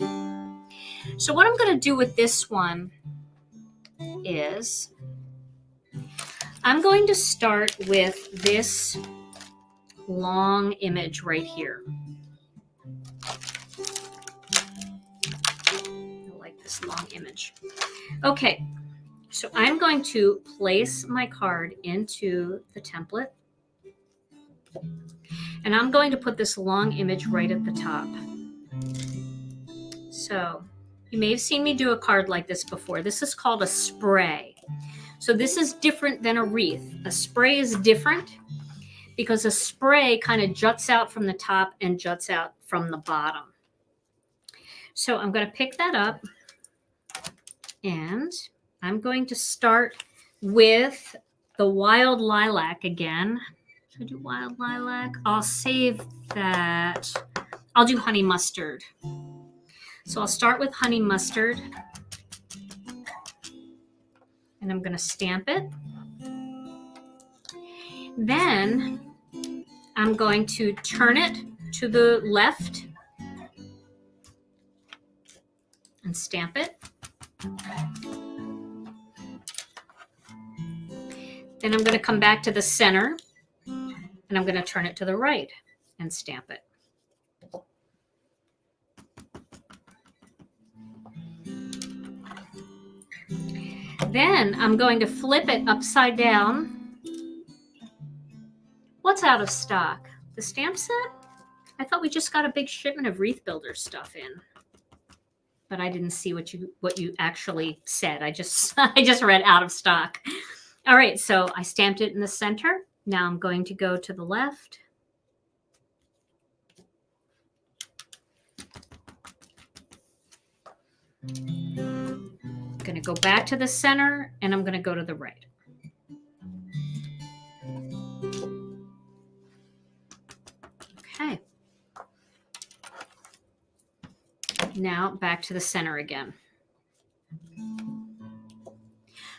So what I'm going to do with this one is I'm going to start with this long image right here. I like this long image. Okay, so I'm going to place my card into the template, and I'm going to put this long image right at the top. So you may have seen me do a card like this before. This is called a spray. So this is different than a wreath. A spray is different because a spray kind of juts out from the top and juts out from the bottom. So I'm going to pick that up, and I'm going to start with the wild lilac again. Should I do wild lilac? I'll save that. I'll do honey mustard. So I'll start with honey mustard, and I'm going to stamp it. Then I'm going to turn it to the left and stamp it. Then I'm going to come back to the center, and I'm going to turn it to the right and stamp it. Then I'm going to flip it upside down. What's out of stock? The stamp set? I thought we just got a big shipment of Wreath Builder stuff in, but I didn't see what you actually said. I just read out of stock. All right, so I stamped it in the center. Now I'm going to go to the left. I'm going to go back to the center, and I'm going to go to the right. Okay. Now back to the center again.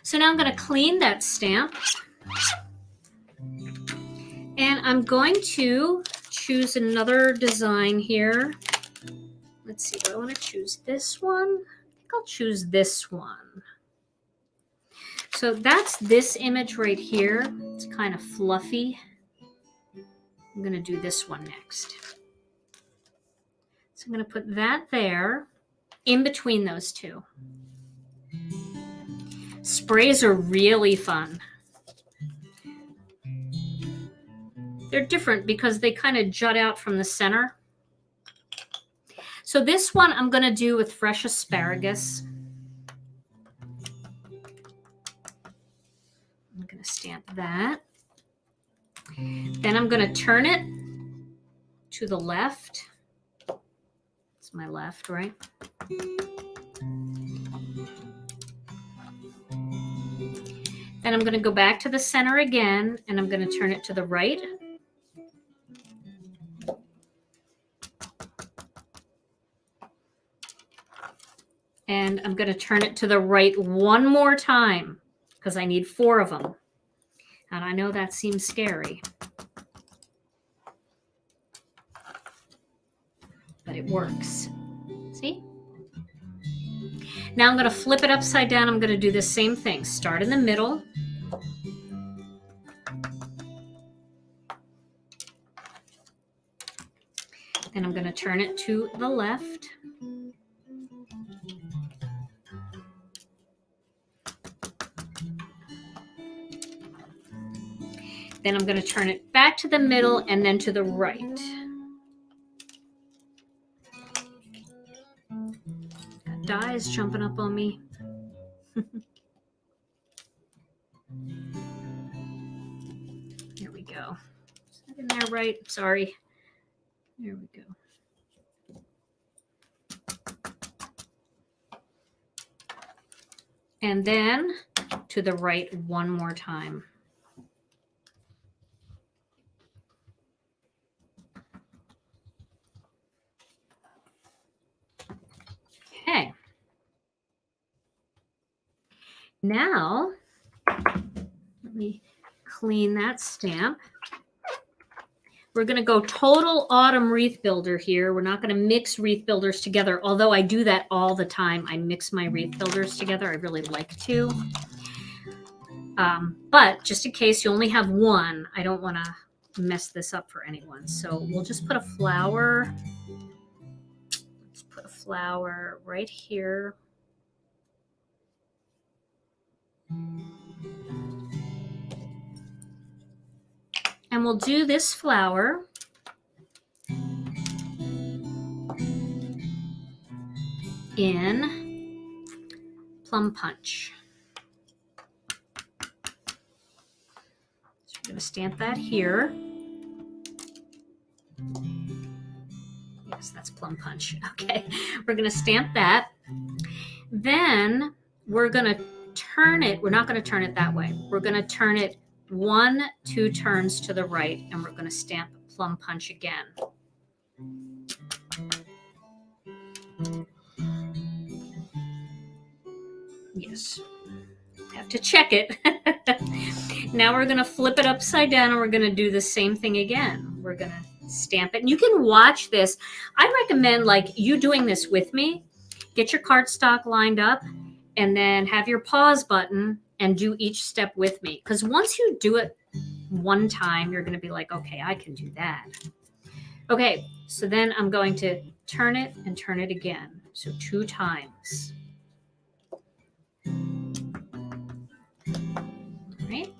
So now I'm going to clean that stamp, and I'm going to choose another design here. Let's see, do I want to choose this one? I think I'll choose this one. So that's this image right here. It's kind of fluffy. I'm going to do this one next. So I'm going to put that there in between those two. Sprays are really fun. They're different because they kind of jut out from the center. So this one I'm going to do with fresh asparagus. I'm going to stamp that. Then I'm going to turn it to the left. It's my left, right? Then I'm going to go back to the center again, and I'm going to turn it to the right. And I'm going to turn it to the right one more time because I need 4 of them. And I know that seems scary. works. See? Now I'm going to flip it upside down. I'm going to do the same thing. Start in the middle. Then I'm going to turn it to the left. Then I'm going to turn it back to the middle and then to the right. That dye is jumping up on me. There we go. Is that in there right? Sorry. There we go. And then to the right one more time. Okay. Now, let me clean that stamp. We're going to go total autumn wreath builder here. We're not going to mix wreath builders together, although I do that all the time. I mix my wreath builders together. I really like to. But just in case you only have one, I don't want to mess this up for anyone. So we'll just put a flower. Let's put a flower right here. And we'll do this flower in Plum Punch. So we're going to stamp that here. Yes, that's Plum Punch. Okay, we're going to stamp that. Then we're going to turn it. We're not going to turn it that way. We're going to turn it 1-2 turns to the right, and we're going to stamp Plum Punch again. Yes, have to check it. Now we're going to flip it upside down, and we're going to do the same thing again. We're going to stamp it, and you can watch this. I recommend like you doing this with me. Get your cardstock lined up, and then have your pause button and do each step with me. Because once you do it one time, you're going to be like, okay, I can do that. Okay, so then I'm going to turn it and turn it again. So 2 times. All right.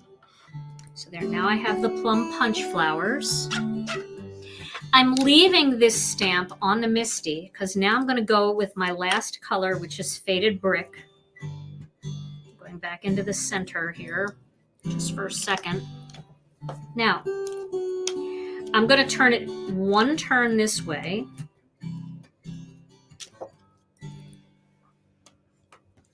So there, now I have the Plum Punch flowers. I'm leaving this stamp on the Misty because now I'm going to go with my last color, which is Faded Brick. Going back into the center here just for a second. Now, I'm going to turn it 1 turn this way.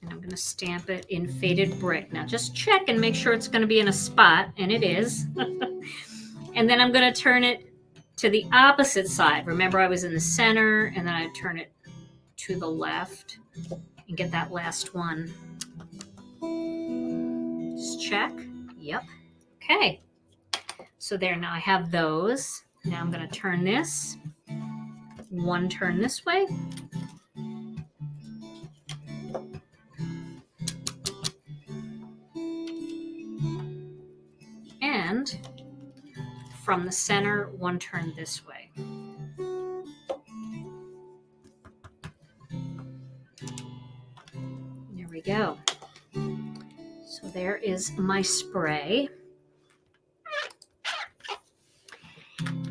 And I'm going to stamp it in Faded Brick. Now, just check and make sure it's going to be in a spot, and it is. And then I'm going to turn it to the opposite side. Remember, I was in the center, and then I turn it to the left and get that last one. Just check. Yep. Okay. So there, now I have those. Now I'm going to turn this. 1 turn this way. And from the center, 1 turn this way. There we go. So there is my spray.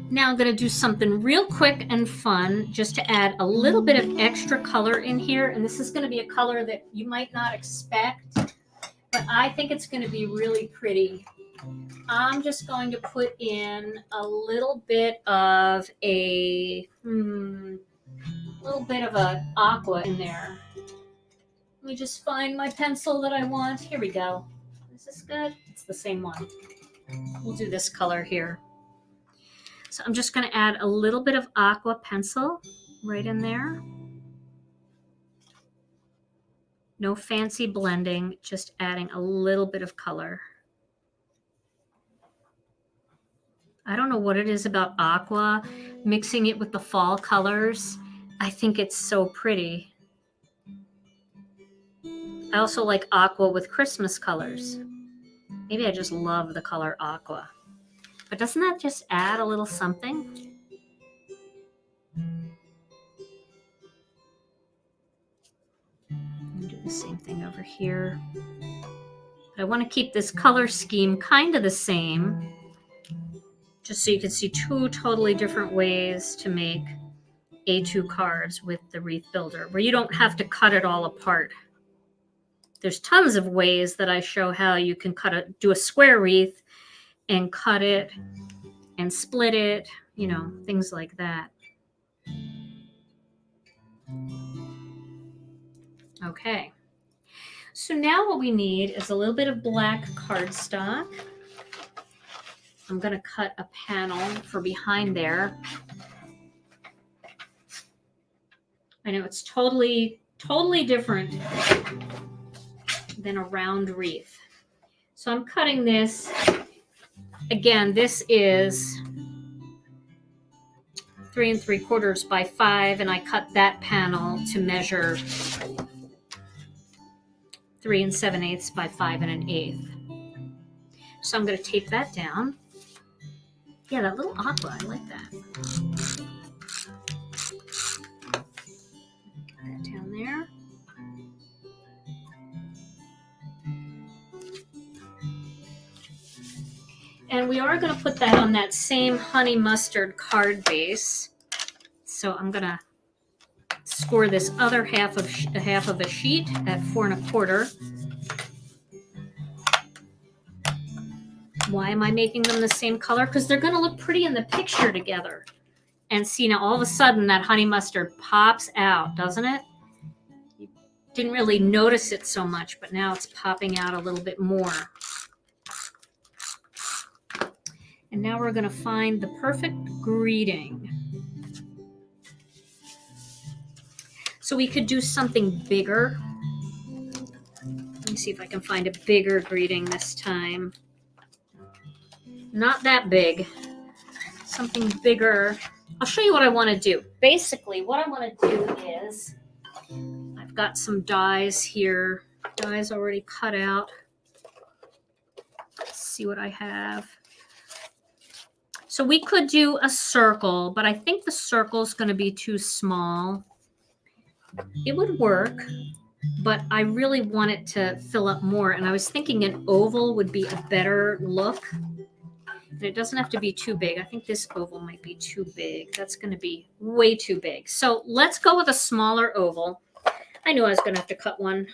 Now I'm going to do something real quick and fun just to add a little bit of extra color in here. And this is going to be a color that you might not expect, but I think it's going to be really pretty. I'm just going to put in a little bit of a aqua in there. Let me just find my pencil that I want. Here we go. Is this good? It's the same one. We'll do this color here. So I'm just going to add a little bit of aqua pencil right in there. No fancy blending, just adding a little bit of color. I don't know what it is about aqua, mixing it with the fall colors. I think it's so pretty. I also like aqua with Christmas colors. Maybe I just love the color aqua. But doesn't that just add a little something? And do the same thing over here. But I want to keep this color scheme kind of the same, just so you can see two totally different ways to make A2 cards with the Wreath Builder, where you don't have to cut it all apart. There's tons of ways that I show how you can do a square wreath and cut it and split it, you know, things like that. Okay. So now what we need is a little bit of black cardstock. I'm going to cut a panel for behind there. I know it's totally different than a round wreath. So I'm cutting this. Again, this is 3 3/4 by 5, and I cut that panel to measure 3 7/8 by 5 1/8. So I'm going to tape that down. Yeah, that little aqua, I like that. Get that down there. And we are going to put that on that same honey mustard card base. So I'm going to score this other half of a sheet at 4 1/4. Why am I making them the same color? Because they're going to look pretty in the picture together. And see, now all of a sudden that honey mustard pops out, doesn't it? You didn't really notice it so much, but now it's popping out a little bit more. And now we're going to find the perfect greeting. So we could do something bigger. Let me see if I can find a bigger greeting this time. Not that big. Something bigger. I'll show you what I want to do. Basically, what I want to do is, I've got some dies here. Dies already cut out. Let's see what I have. So we could do a circle, but I think the circle is going to be too small. It would work, but I really want it to fill up more. And I was thinking an oval would be a better look. And it doesn't have to be too big. I think this oval might be too big. That's going to be way too big. So let's go with a smaller oval. I knew I was going to have to cut one.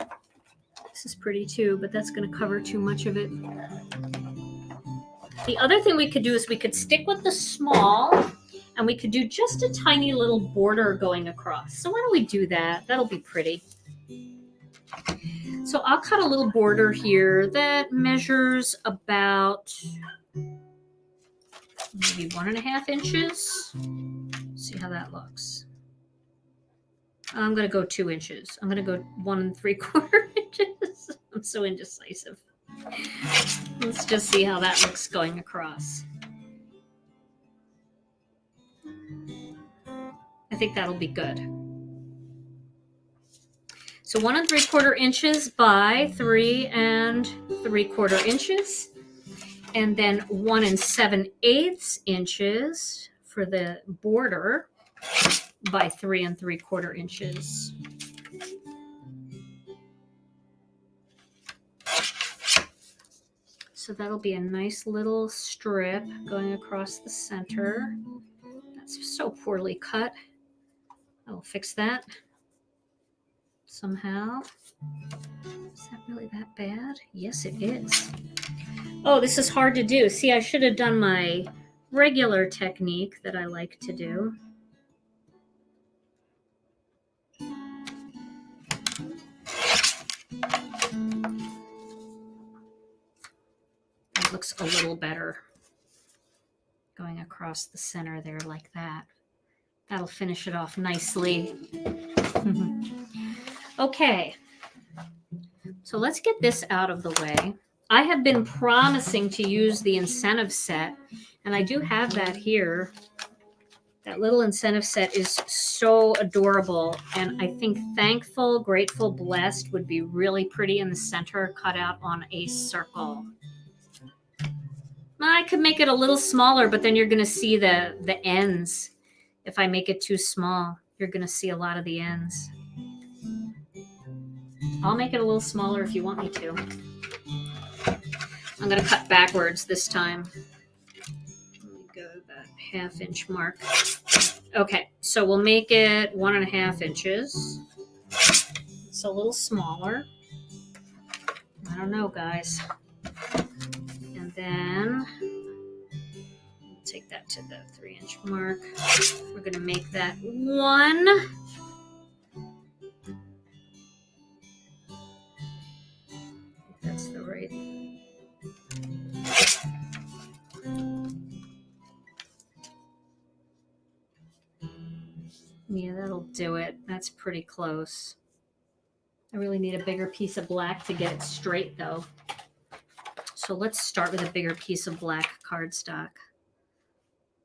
This is pretty too, but that's going to cover too much of it. The other thing we could do is we could stick with the small, and we could do just a tiny little border going across. So why don't we do that? That'll be pretty. So I'll cut a little border here that measures about maybe 1.5 inches. See how that looks. I'm going to go 2 inches. I'm going to go 1 3/4 inches. I'm so indecisive. Let's just see how that looks going across. I think that'll be good. So 1 3/4 inches by 3 3/4 inches. And then 1 7/8 inches for the border by 3 3/4 inches. So that'll be a nice little strip going across the center. That's so poorly cut. I'll fix that somehow. Is that really that bad? Yes, it is. Oh, this is hard to do. See, I should have done my regular technique that I like to do. That looks a little better. Going across the center there like that. That'll finish it off nicely. Okay. So let's get this out of the way. I have been promising to use the incentive set, and I do have that here. That little incentive set is so adorable. And I think Thankful, Grateful, Blessed would be really pretty in the center, cut out on a circle. I could make it a little smaller, but then you're going to see the ends. If I make it too small, you're going to see a lot of the ends. I'll make it a little smaller if you want me to. I'm going to cut backwards this time. Let me go to that 1/2 inch mark. Okay, so we'll make it 1.5 inches. It's a little smaller. I don't know, guys. And then we'll take that to the 3-inch mark. We're going to make that 1. That's the right. Yeah, that'll do it. That's pretty close. I really need a bigger piece of black to get it straight, though. So let's start with a bigger piece of black cardstock.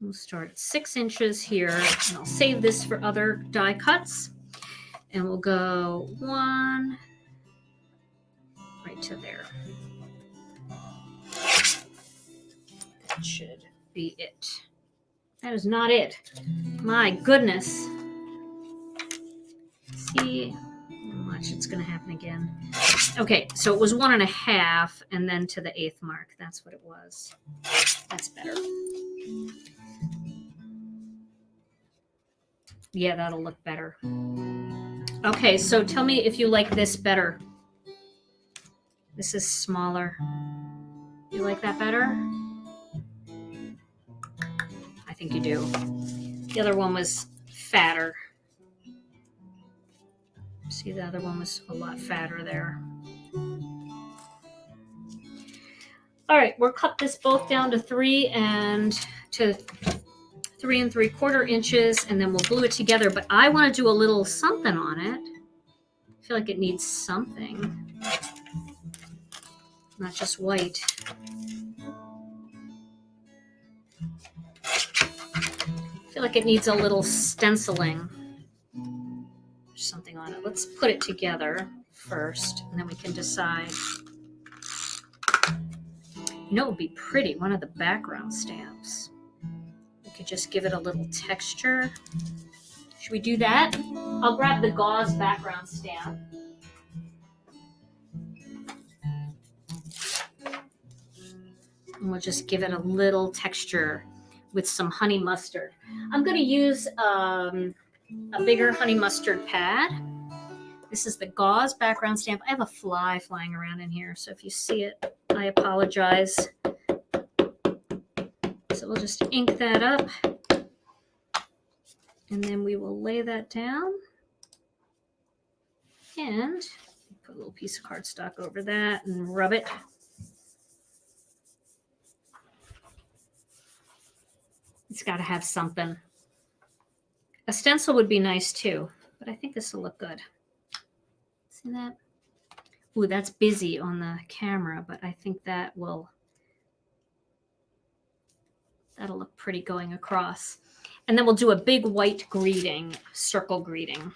We'll start at 6 inches here, and I'll save this for other die cuts. And we'll go 1 right to there. That should be it. That is not it. My goodness. See how much it's going to happen again. Okay, so it was 1.5 and then to the 1/8 mark. That's what it was. That's better. Yeah, that'll look better. Okay, so tell me if you like this better. This is smaller. You like that better? I think you do. The other one was fatter. See, the other one was a lot fatter there. All right, we'll cut this both down to 3 3¾ inches, and then we'll glue it together. But I want to do a little something on it. I feel like it needs something, not just white. I feel like it needs a little stenciling. There's something on it. Let's put it together first, and then we can decide. You know, it would be pretty, one of the background stamps. We could just give it a little texture. Should we do that? I'll grab the gauze background stamp. And we'll just give it a little texture with some honey mustard. I'm going to use a bigger honey mustard pad. This is the gauze background stamp. I have a fly flying around in here, so if you see it, I apologize. So we'll just ink that up, and then we will lay that down and put a little piece of cardstock over that and rub it. It's got to have something. A stencil would be nice too, but I think this will look good. See that? Ooh, that's busy on the camera, but I think that'll look pretty going across. And then we'll do a big white greeting, circle greeting.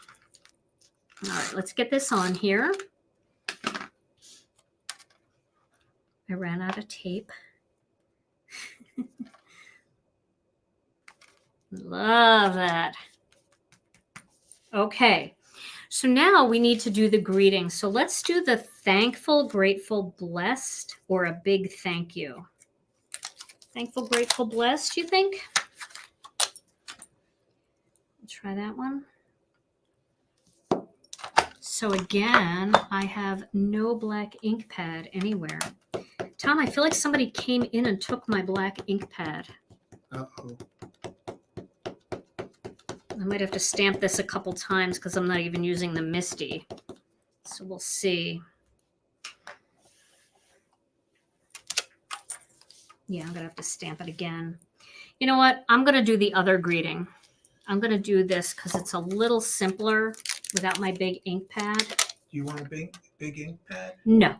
All right, let's get this on here. I ran out of tape. Love that. Okay, so now we need to do the greeting. So let's do the thankful, grateful, blessed, or a big thank you. Thankful, grateful, blessed, you think? Let's try that one. So again, I have no black ink pad anywhere. Tom, I feel like somebody came in and took my black ink pad. Uh-oh. I might have to stamp this a couple times because I'm not even using the Misty. So we'll see. Yeah, I'm going to have to stamp it again. You know what? I'm going to do the other greeting. I'm going to do this because it's a little simpler without my big ink pad. Do you want a big ink pad? No.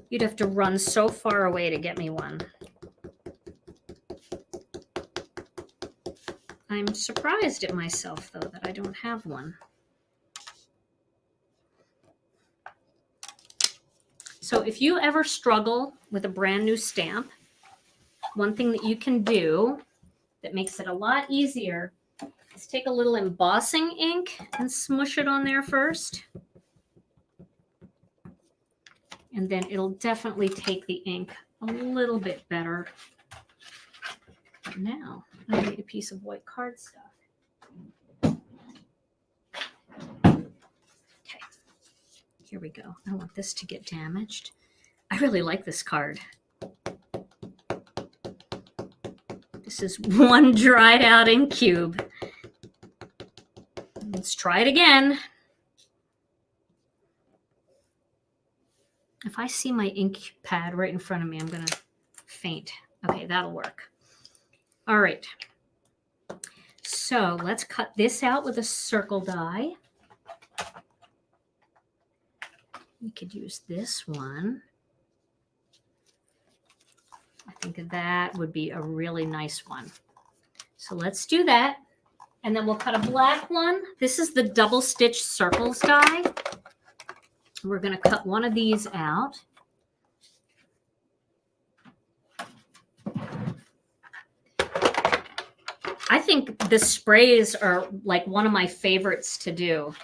You'd have to run so far away to get me one. I'm surprised at myself, though, that I don't have one. So if you ever struggle with a brand new stamp, one thing that you can do that makes it a lot easier is take a little embossing ink and smush it on there first. And then it'll definitely take the ink a little bit better. But now I need a piece of white cardstock. Okay, here we go. I don't want this to get damaged. I really like this card. This is one dried out ink cube. Let's try it again. If I see my ink pad right in front of me, I'm going to faint. Okay, that'll work. All right. So let's cut this out with a circle die. We could use this one. I think that would be a really nice one. So let's do that. And then we'll cut a black one. This is the double stitch circles die. We're going to cut one of these out. I think the sprays are like one of my favorites to do.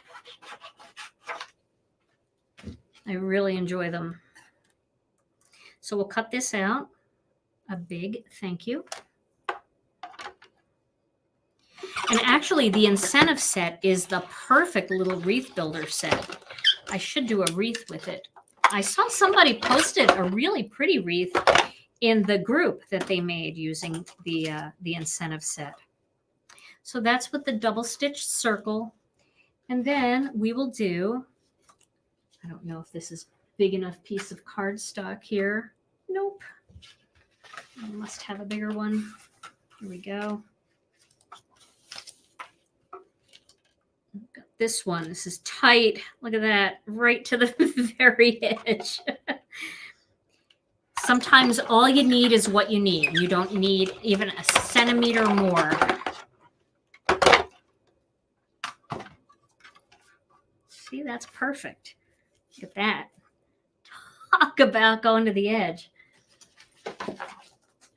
I really enjoy them. So we'll cut this out. A big thank you. And actually, the incentive set is the perfect little wreath builder set. I should do a wreath with it. I saw somebody posted a really pretty wreath in the group that they made using the incentive set. So that's with the double stitch circle. And then we will do, I don't know if this is big enough piece of cardstock here. Nope. I must have a bigger one. Here we go. Got this one. This is tight. Look at that. Right to the very edge. Sometimes all you need is what you need. You don't need even a centimeter more. See, that's perfect. Look at that. Talk about going to the edge.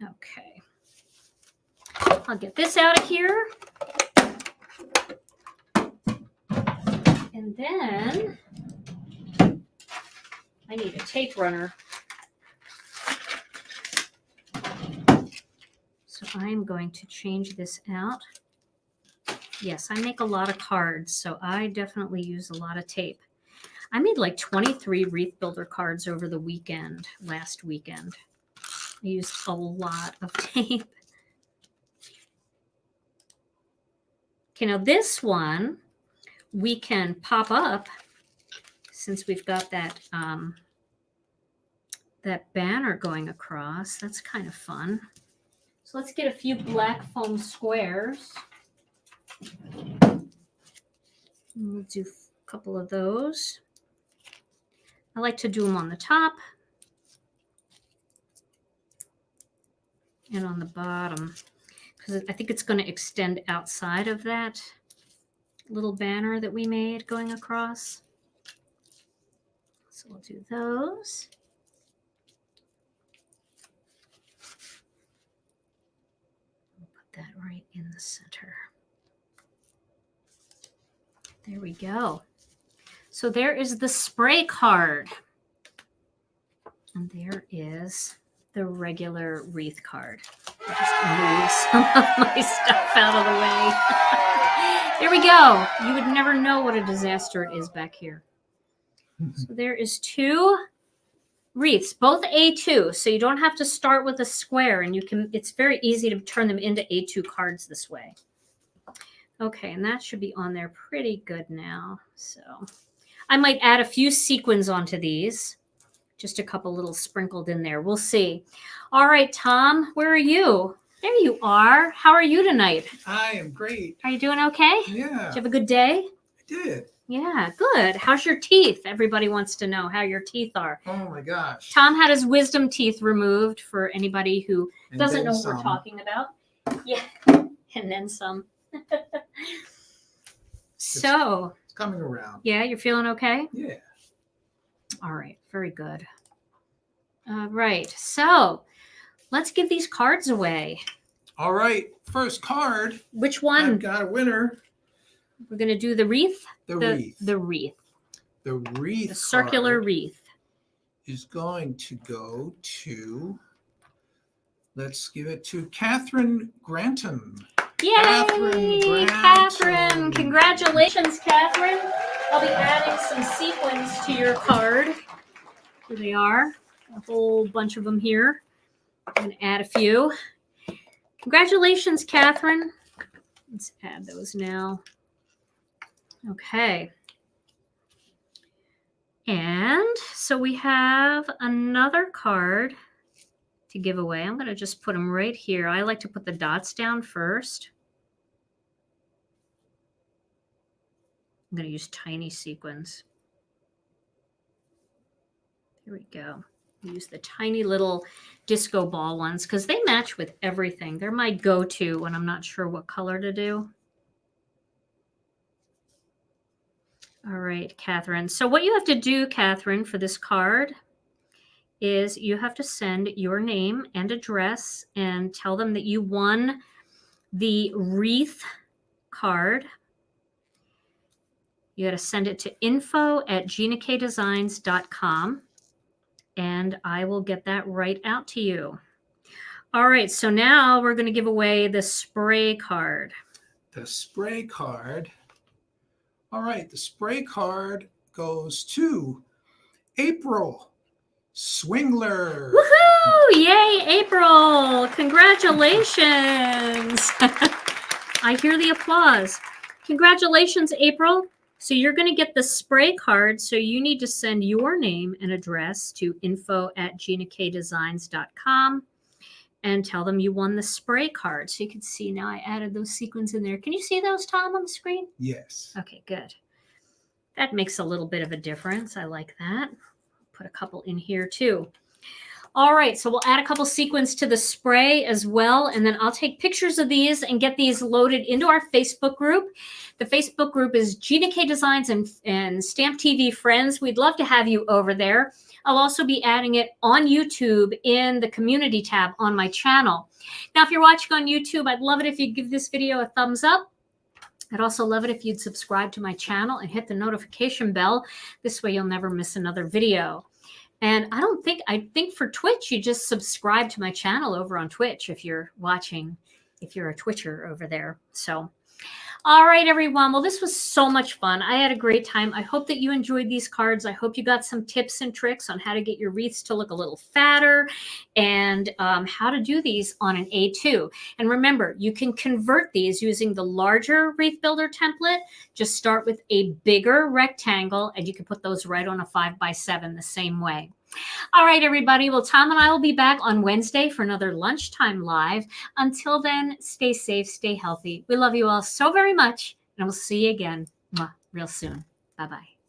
Okay. I'll get this out of here. And then I need a tape runner. So I'm going to change this out. Yes, I make a lot of cards, so I definitely use a lot of tape. I made like 23 Wreath Builder cards over the weekend, last weekend. I used a lot of tape. Okay, now this one we can pop up since we've got that that banner going across. That's kind of fun. So let's get a few black foam squares. We'll do a couple of those. I like to do them on the top and on the bottom because I think it's going to extend outside of that little banner that we made going across. So we'll do those. We'll put that right in the center. There we go. So there is the spray card. And there is the regular wreath card. I'll just move some of my stuff out of the way. There we go. You would never know what a disaster it is back here. So there is 2 wreaths, both A2. So you don't have to start with a square, and you can. It's very easy to turn them into A2 cards this way. Okay, and that should be on there pretty good now. So I might add a few sequins onto these. Just a couple little sprinkled in there. We'll see. All right, Tom, where are you? There you are. How are you tonight? I am great. Are you doing okay? Yeah. Did you have a good day? I did. Yeah, good. How's your teeth? Everybody wants to know how your teeth are. Oh my gosh. Tom had his wisdom teeth removed for anybody who And doesn't then know what we're some. talking about. Yeah, and then some. So, It's coming around. yeah, you're feeling okay? Yeah. All right, very good. All right, so let's give these cards away. All right. First card. Which I've one? got a winner. We're going to do the wreath? The wreath. The wreath. The wreath. The circular card wreath. is going to go to, let's give it to Catherine Grantham. Yay! Catherine! Congratulations, Catherine. I'll be adding some sequins to your card. Here they are. A whole bunch of them here. I'm going to add a few. Congratulations, Catherine. Let's add those now. Okay. And so we have another card to give away. I'm going to just put them right here. I like to put the dots down first. I'm going to use tiny sequins. Here we go. Use the tiny little disco ball ones because they match with everything. They're my go-to when I'm not sure what color to do. All right, Catherine. So what you have to do, Catherine, for this card is you have to send your name and address and tell them that you won the wreath card. You got to send it to info@ginakdesigns.com, and I will get that right out to you. All right, so now we're going to give away the spray card. The spray card. All right, the spray card goes to April Swingler. Woohoo! Yay, April! Congratulations! I hear the applause. Congratulations, April. So you're going to get the spray card. So you need to send your name and address to info@ginakdesigns.com and tell them you won the spray card. So you can see now I added those sequins in there. Can you see those, Tom, on the screen? Yes. Okay, good. That makes a little bit of a difference. I like that. Put a couple in here too. All right, so we'll add a couple sequins to the spray as well, and then I'll take pictures of these and get these loaded into our Facebook group. The Facebook group is Gina K Designs and Stamp TV Friends. We'd love to have you over there. I'll also be adding it on YouTube in the community tab on my channel. Now, if you're watching on YouTube, I'd love it if you'd give this video a thumbs up. I'd also love it if you'd subscribe to my channel and hit the notification bell. This way you'll never miss another video. And I think for Twitch, you just subscribe to my channel over on Twitch if you're watching, if you're a Twitcher over there. So, all right, everyone. Well, this was so much fun. I had a great time. I hope that you enjoyed these cards. I hope you got some tips and tricks on how to get your wreaths to look a little fatter and how to do these on an A2. And remember, you can convert these using the larger Wreath Builder template. Just start with a bigger rectangle, and you can put those right on a 5x7 the same way. All right, everybody. Well, Tom and I will be back on Wednesday for another lunchtime live. Until then, stay safe, stay healthy. We love you all so very much, and we'll see you again real soon. Bye-bye.